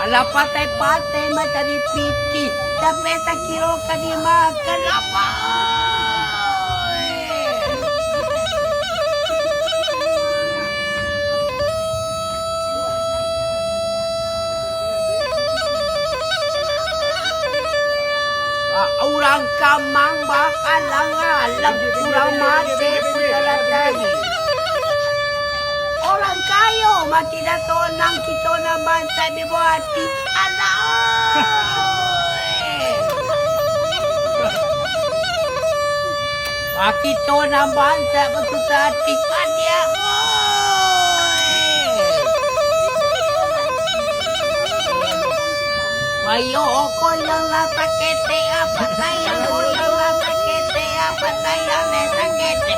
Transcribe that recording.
Ala patay-patay matari piti. Tapi tak kira ka di makan apa. Orang kamang bakal alam kurang mati putalatai. Orang kayo mati datonang kita na bantai bibuati alam. Kita na bantai betutati padia. Ayo ko yang nata kete apa tayang ko yang nata kete apa tayang neta kete.